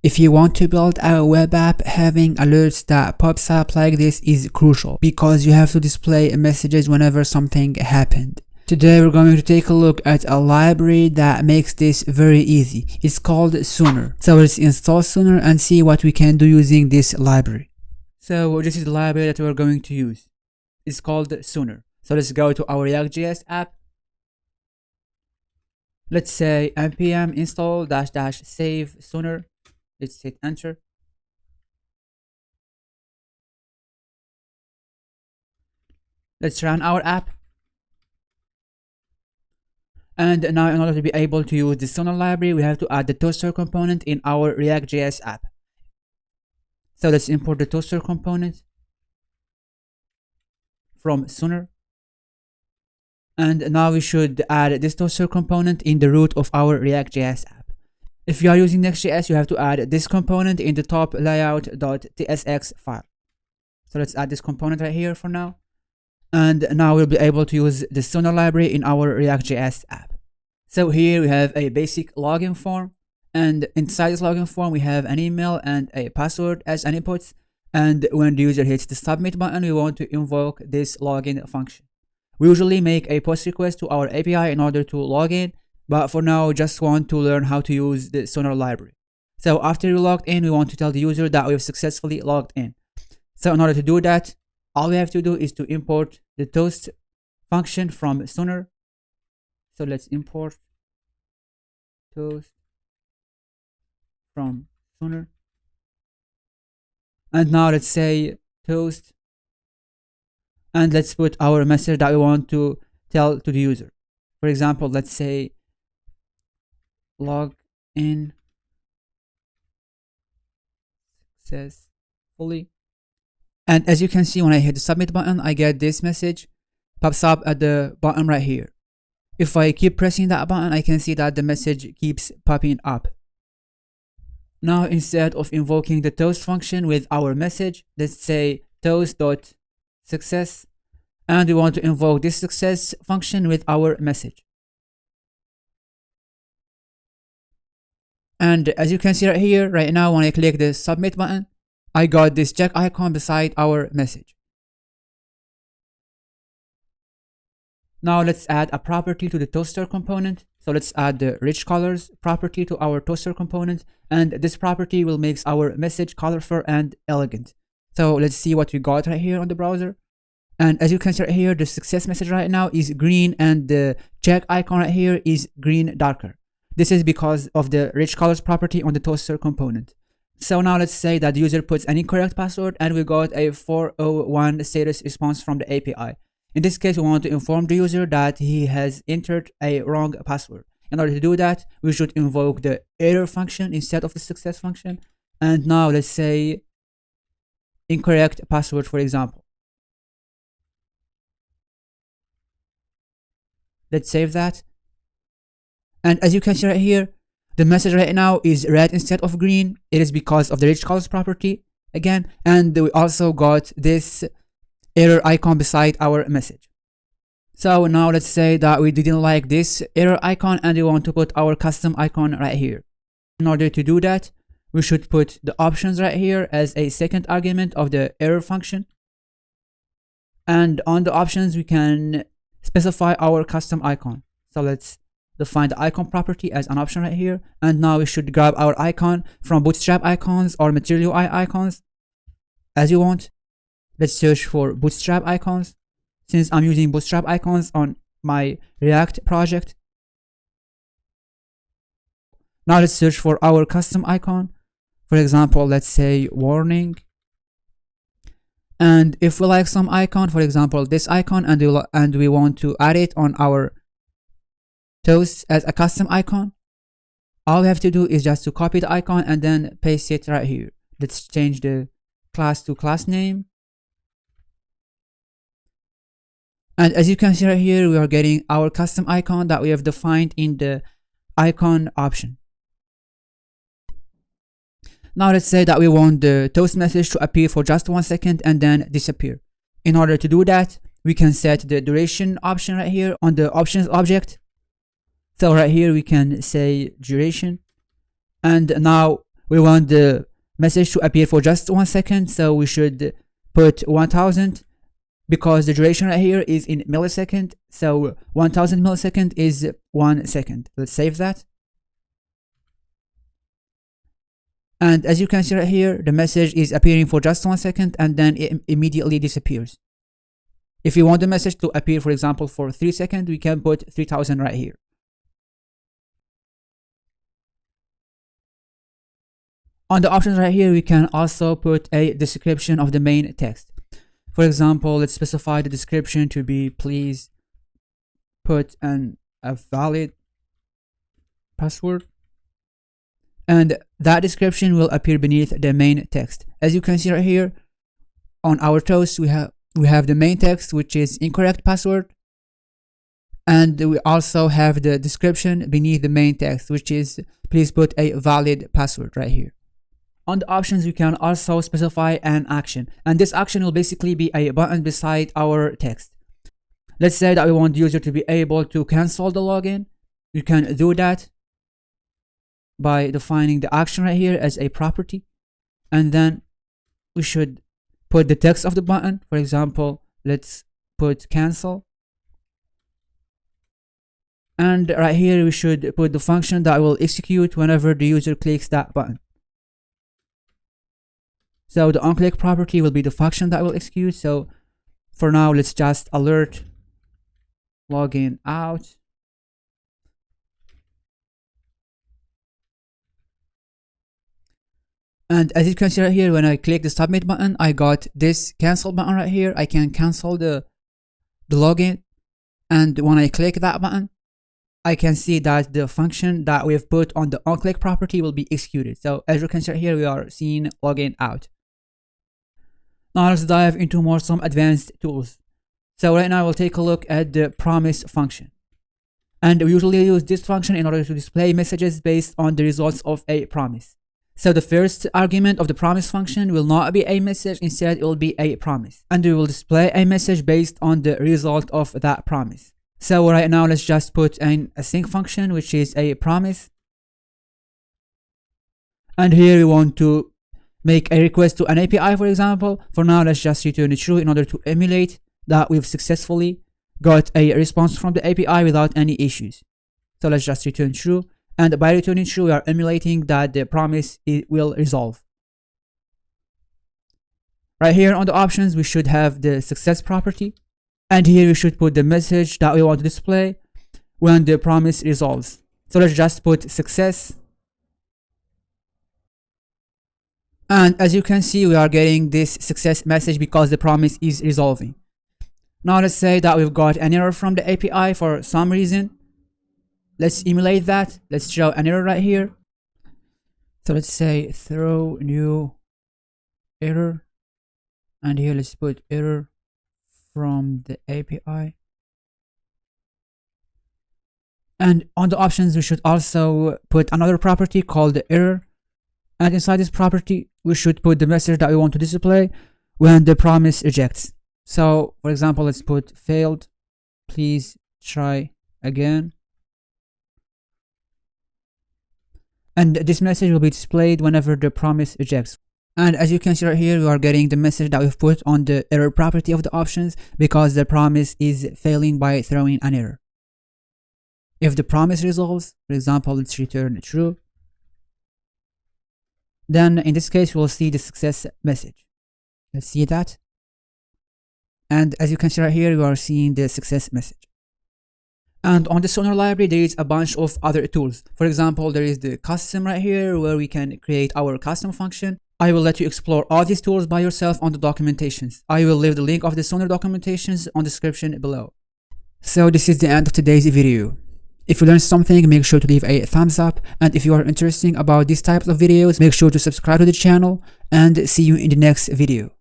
If you want to build a web app, having alerts that pops up like this is crucial because you have to display messages whenever something happened. Today we're going to take a look at a library that makes this very easy. It's called Sooner. So let's install Sooner and see what we can do using this library. So this is the library that we're going to use. It's called Sooner. So let's go to our React.js app. Let's say npm install -- save Sooner. Let's hit enter. Let's run our app. And now in order to be able to use the Sooner library, we have to add the toaster component in our React.js app. So let's import the toaster component from Sooner. And now we should add this toaster component in the root of our React.js app. If you are using Next.js, you have to add this component in the top layout.tsx file. So let's add this component right here for now. And now we'll be able to use the Sooner library in our React.js app. So here we have a basic login form. And inside this login form, we have an email and a password as an inputs. And when the user hits the submit button, we want to invoke this login function. We usually make a post request to our API in order to log in. But for now, we just want to learn how to use the Sooner library. So after you logged in, we want to tell the user that we've successfully logged in. So in order to do that, all we have to do is to import the toast function from Sooner. So let's import toast from Sooner. And now let's say toast. And let's put our message that we want to tell to the user. For example, let's say log in successfully. And as you can see, when I hit the submit button, I get this message pops up at the bottom right here. If I keep pressing that button, I can see that the message keeps popping up. Now, instead of invoking the toast function with our message, let's say toast.success, and we want to invoke this success function with our message. And as you can see right here, right now, when I click the submit button, I got this check icon beside our message. Now let's add a property to the toaster component. So let's add the rich colors property to our toaster component. And this property will make our message colorful and elegant. So let's see what we got right here on the browser. And as you can see right here, the success message right now is green and the check icon right here is green darker. This is because of the rich colors property on the toaster component. So now let's say that the user puts an incorrect password and we got a 401 status response from the API. In this case, we want to inform the user that he has entered a wrong password. In order to do that, we should invoke the error function instead of the success function. And now let's say incorrect password, for example. Let's save that. And as you can see right here, the message right now is red instead of green. It is because of the rich colors property again. And we also got this error icon beside our message. So now let's say that we didn't like this error icon and we want to put our custom icon right here. In order to do that, we should put the options right here as a second argument of the error function. And on the options, we can specify our custom icon. So let's define the icon property as an option right here. And now we should grab our icon from Bootstrap icons or Material UI icons as you want. Let's search for Bootstrap icons since I'm using Bootstrap icons on my React project. Now let's search for our custom icon. For example, let's say warning. And if we like some icon, for example, this icon, and we want to add it on our toast as a custom icon, all we have to do is just to copy the icon and then paste it right here. Let's change the class to class name. And as you can see right here, we are getting our custom icon that we have defined in the icon option. Now let's say that we want the toast message to appear for just 1 second and then disappear. In order to do that, we can set the duration option right here on the options object. So right here we can say duration. And now we want the message to appear for just 1 second, so we should put 1000 because the duration right here is in millisecond, so 1000 millisecond is 1 second. Let's save that. And as you can see right here, the message is appearing for just 1 second and then it immediately disappears. If you want the message to appear, for example, for 3 seconds, we can put 3000 right here. On the options right here, we can also put a description of the main text. For example, let's specify the description to be, please put a valid password. And that description will appear beneath the main text. As you can see right here, on our toast, we have the main text, which is incorrect password. And we also have the description beneath the main text, which is, please put a valid password right here. On the options, we can also specify an action. And this action will basically be a button beside our text. Let's say that we want the user to be able to cancel the login. You can do that by defining the action right here as a property. And then we should put the text of the button. For example, let's put cancel. And right here, we should put the function that will execute whenever the user clicks that button. So the onClick property will be the function that will execute. So for now, let's just alert login out. And as you can see right here, when I click the submit button, I got this cancel button right here. I can cancel the login. And when I click that button, I can see that the function that we've put on the onClick property will be executed. So as you can see right here, we are seeing login out. Now let's dive into some advanced tools. So right now we'll take a look at the promise function. And we usually use this function in order to display messages based on the results of a promise. So the first argument of the promise function will not be a message, instead it will be a promise. And we will display a message based on the result of that promise. So right now let's just put an async function, which is a promise. And here we want to make a request to an API, for example. For now, let's just return true in order to emulate that we've successfully got a response from the API without any issues. So let's just return true. And by returning true, we are emulating that the promise will resolve. Right here on the options, we should have the success property. And here we should put the message that we want to display when the promise resolves. So let's just put success. And as you can see, we are getting this success message because the promise is resolving. Now let's say that we've got an error from the API for some reason. Let's emulate that. Let's show an error right here. So let's say throw new error. And here let's put error from the API. And on the options, we should also put another property called the error. And inside this property, we should put the message that we want to display when the promise rejects. So for example, let's put failed, please try again. And this message will be displayed whenever the promise rejects. And as you can see right here, we are getting the message that we've put on the error property of the options because the promise is failing by throwing an error. If the promise resolves, for example, let's return true. Then in this case, we'll see the success message. Let's see that. And as you can see right here, we are seeing the success message. And on the Sonar library, there is a bunch of other tools. For example, there is the custom right here where we can create our custom function. I will let you explore all these tools by yourself on the documentations. I will leave the link of the Sonar documentations on the description below. So this is the end of today's video. If you learned something, make sure to leave a thumbs up, and if you are interested about these types of videos, make sure to subscribe to the channel, and see you in the next video.